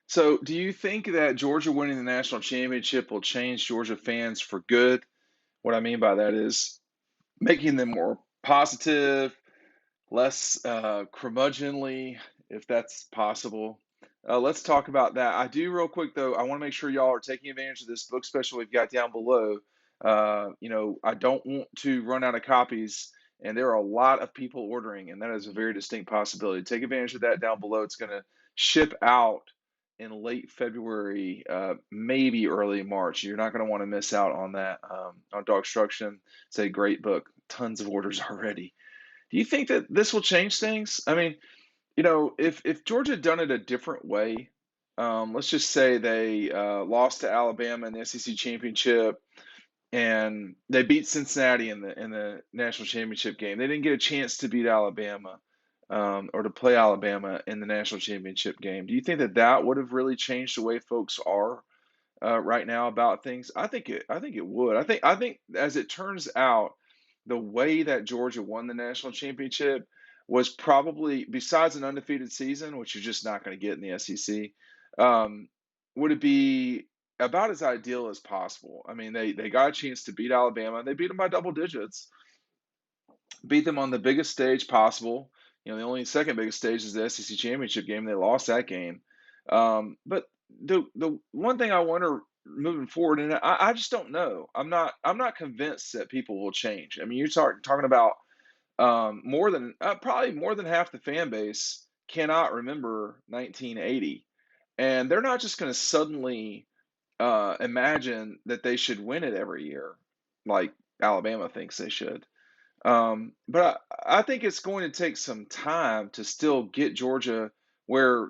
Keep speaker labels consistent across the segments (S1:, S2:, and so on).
S1: So, do you think that Georgia winning the national championship will change Georgia fans for good? What I mean by that is making them more positive, less curmudgeonly, if that's possible. Let's talk about that. I do real quick though. I want to make sure y'all are taking advantage of this book special we've got down below. I don't want to run out of copies, and there are a lot of people ordering, and that is a very distinct possibility. Take advantage of that down below. It's going to ship out in late February, maybe early March. You're not going to want to miss out on that. On DAWGSTRUCTION, it's a great book. Tons of orders already. Do you think that this will change things? I mean, if Georgia had done it a different way, let's just say they lost to Alabama in the SEC championship, and they beat Cincinnati in the national championship game. They didn't get a chance to beat Alabama, or to play Alabama in the national championship game. Do you think that that would have really changed the way folks are right now about things? I think it would. I think as it turns out, the way that Georgia won the national championship was probably, besides an undefeated season, which you're just not going to get in the SEC, um, would it be about as ideal as possible? I mean, they got a chance to beat Alabama. They beat them by double digits, beat them on the biggest stage possible. The only second biggest stage is the SEC championship game. They lost that game. But the one thing I wonder moving forward, and I just don't know. I'm not convinced that people will change. I mean, you're talking about more than probably more than half the fan base cannot remember 1980, and they're not just going to suddenly imagine that they should win it every year, like Alabama thinks they should. But I think it's going to take some time to still get Georgia where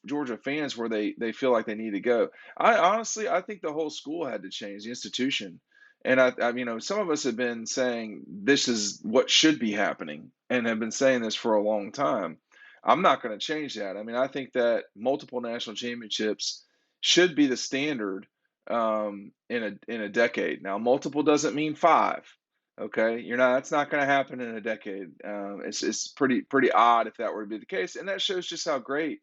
S1: Georgia fans where they feel like they need to go. I think the whole school had to change, the institution. And some of us have been saying this is what should be happening and have been saying this for a long time. I'm not going to change that. I mean, I think that multiple national championships should be the standard in a decade. Now, multiple doesn't mean five. Okay, that's not going to happen in a decade. It's pretty odd if that were to be the case, and that shows just how great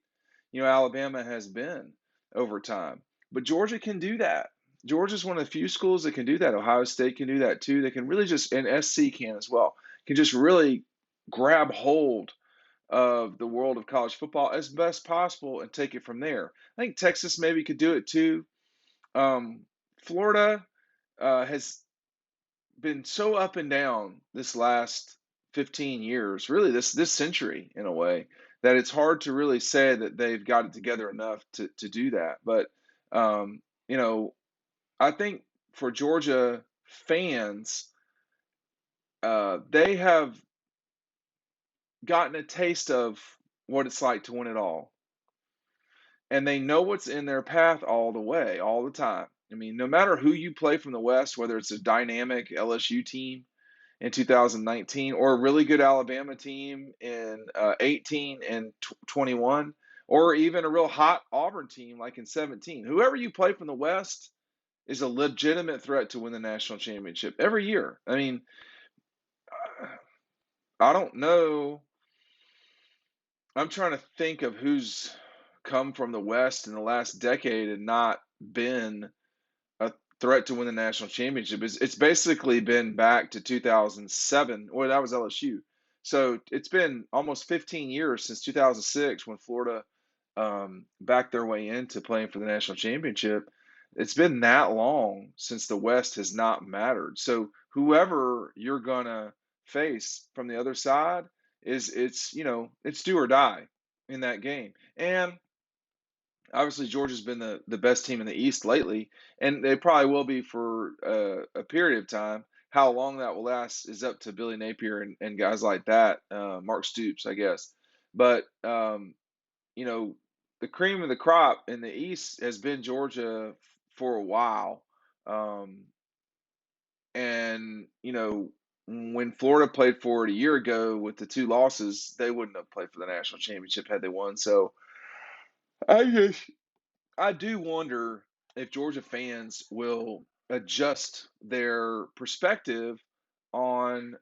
S1: Alabama has been over time. But Georgia can do that. Georgia's one of the few schools that can do that. Ohio State can do that too. They can really just, and SC can as well, can just really grab hold of the world of college football as best possible and take it from there. I think Texas maybe could do it too. Florida has been so up and down this last 15 years, really this century in a way, that it's hard to really say that they've got it together enough to do that. But um, you know, I think for Georgia fans, they have gotten a taste of what it's like to win it all, and they know what's in their path all the way, all the time. I mean, no matter who you play from the West, whether it's a dynamic LSU team in 2019 or a really good Alabama team in 18 and 21, or even a real hot Auburn team like in 17. Whoever you play from the West is a legitimate threat to win the national championship every year. I mean, I don't know. I'm trying to think of who's come from the West in the last decade and not been a threat to win the national championship. It's basically been back to 2007. Well, that was LSU. So it's been almost 15 years since 2006 when Florida backed their way into playing for the national championship. It's been that long since the West has not mattered. So whoever you're gonna face from the other side it's do or die in that game. And obviously, Georgia's been the best team in the East lately, and they probably will be for a period of time. How long that will last is up to Billy Napier and guys like that, Mark Stoops, I guess. But you know, the cream of the crop in the East has been Georgia for a while. Um, and when Florida played for it a year ago with the two losses, they wouldn't have played for the national championship had they won. So I just I do wonder if Georgia fans will adjust their perspective on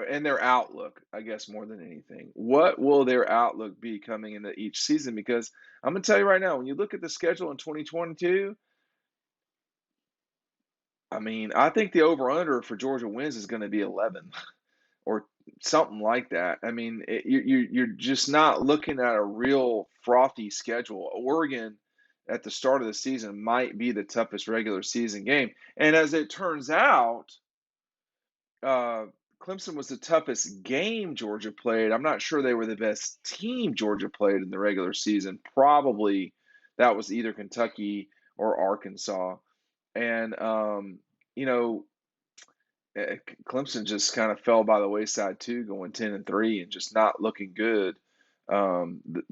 S1: and their outlook, I guess, more than anything. What will their outlook be coming into each season? Because I'm going to tell you right now, when you look at the schedule in 2022, I mean, I think the over/under for Georgia wins is going to be 11 or something like that. I mean, you're just not looking at a real frothy schedule. Oregon at the start of the season might be the toughest regular season game, and as it turns out, uh, Clemson was the toughest game Georgia played. I'm not sure they were the best team Georgia played in the regular season. Probably that was either Kentucky or Arkansas. And you know, Clemson just kind of fell by the wayside too, going 10-3 and just not looking good um, the,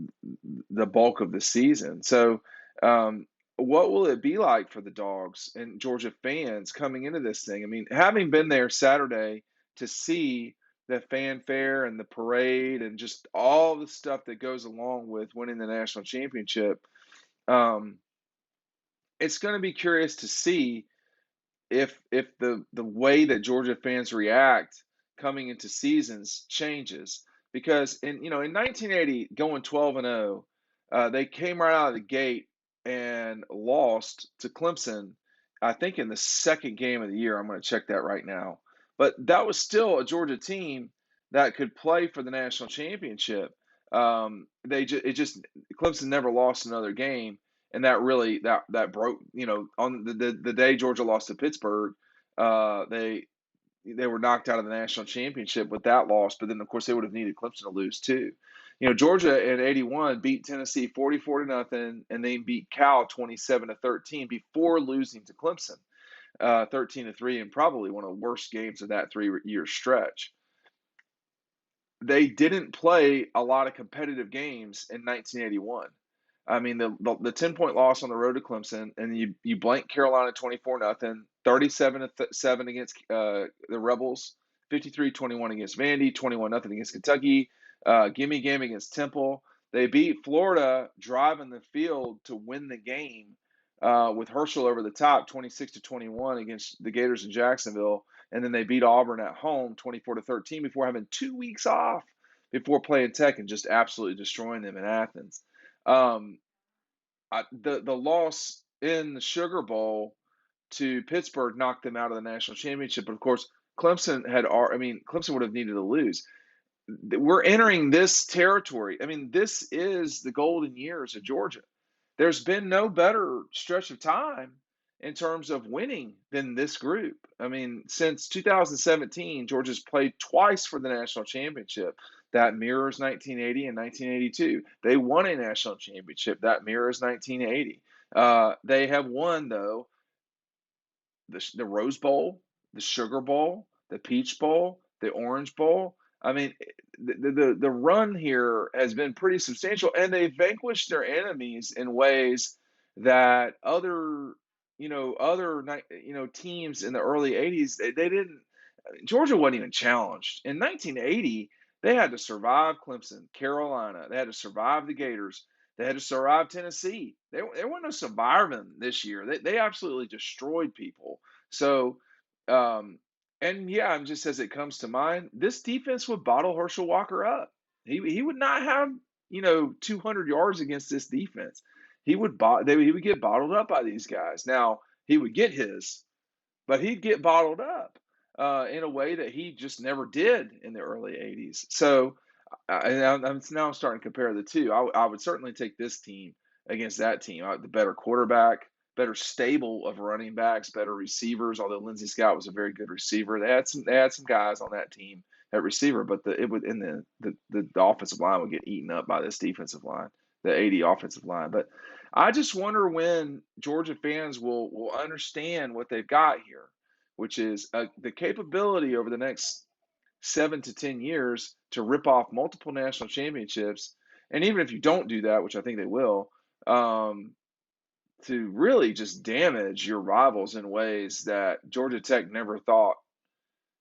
S1: the bulk of the season. So, um, what will it be like for the Dogs and Georgia fans coming into this thing? I mean, having been there Saturday to see the fanfare and the parade and just all the stuff that goes along with winning the national championship, um, it's going to be curious to see if the way that Georgia fans react coming into seasons changes. Because in 1980 going 12-0, they came right out of the gate and lost to Clemson, I think in the second game of the year. I'm going to check that right now. But that was still a Georgia team that could play for the national championship. It just Clemson never lost another game, and that really that broke, on the day Georgia lost to Pittsburgh. They were knocked out of the national championship with that loss, but then of course they would have needed Clemson to lose too. Georgia in '81 beat Tennessee 44-0, and they beat Cal 27-13 before losing to Clemson 13-3, and probably one of the worst games of that 3-year stretch. They didn't play a lot of competitive games in 1981. I mean, the 10-point loss on the road to Clemson, and you blank Carolina 24-0, 37-7 against the Rebels, 53-21 against Vandy, 21-0 against Kentucky, gimme game against Temple. They beat Florida driving the field to win the game with Herschel over the top, 26-21 against the Gators in Jacksonville, and then they beat Auburn at home, 24-13, before having 2 weeks off before playing Tech and just absolutely destroying them in Athens. Um, the loss in the Sugar Bowl to Pittsburgh knocked them out of the national championship. But of course, Clemson would have needed to lose. We're entering this territory. I mean, this is the golden years of Georgia. There's been no better stretch of time in terms of winning than this group. I mean, since 2017, Georgia's played twice for the national championship. That mirrors 1980 and 1982. They won a national championship. That mirrors 1980. They have won, though, the Rose Bowl, the Sugar Bowl, the Peach Bowl, the Orange Bowl. I mean, the run here has been pretty substantial, and they vanquished their enemies in ways that other teams in the early '80s they didn't. Georgia wasn't even challenged in 1980. They had to survive Clemson, Carolina. They had to survive the Gators. They had to survive Tennessee. There wasn't no surviving this year. They absolutely destroyed people. So, um, and yeah, just as it comes to mind, this defense would bottle Herschel Walker up. He would not have 200 yards against this defense. He would get bottled up by these guys. Now he would get his, but he'd get bottled up in a way that he just never did in the early '80s. So I'm now starting to compare the two. I would certainly take this team against that team. The better quarterback, better stable of running backs, better receivers. Although Lindsey Scott was a very good receiver, they had some guys on that team at receiver, but the offensive line would get eaten up by this defensive line, the '80 offensive line. But I just wonder when Georgia fans will understand what they've got here, which is the capability over the next 7 to 10 years to rip off multiple national championships, and even if you don't do that, which I think they will, to really just damage your rivals in ways that Georgia Tech never thought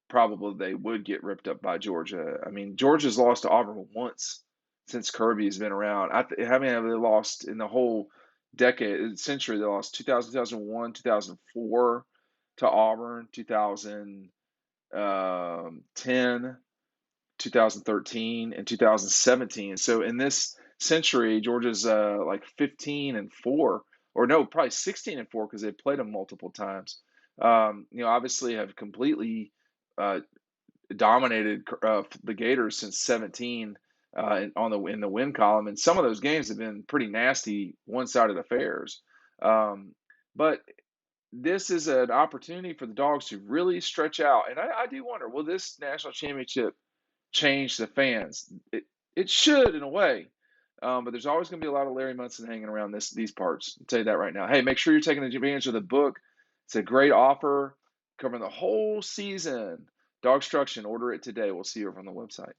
S1: probably they would get ripped up by Georgia. I mean, Georgia's lost to Auburn once since Kirby's been around. How many have they lost in the whole century? They lost 2000, 2001, 2004 to Auburn, 2010. 2013 and 2017. So in this century, Georgia's like 15-4, or no, probably 16-4 because they played them multiple times. Obviously have completely uh, dominated the Gators since 17 in the win column, and some of those games have been pretty nasty, one-sided affairs. Um, but this is an opportunity for the Dogs to really stretch out, and I do wonder, will this national championship change the fans? It should in a way, but there's always going to be a lot of Larry Munson hanging around these parts. I'll tell you that right now. Hey, make sure you're taking advantage of the book. It's a great offer covering the whole season. DAWGSTRUCTION. Order it today. We'll see you over on the website.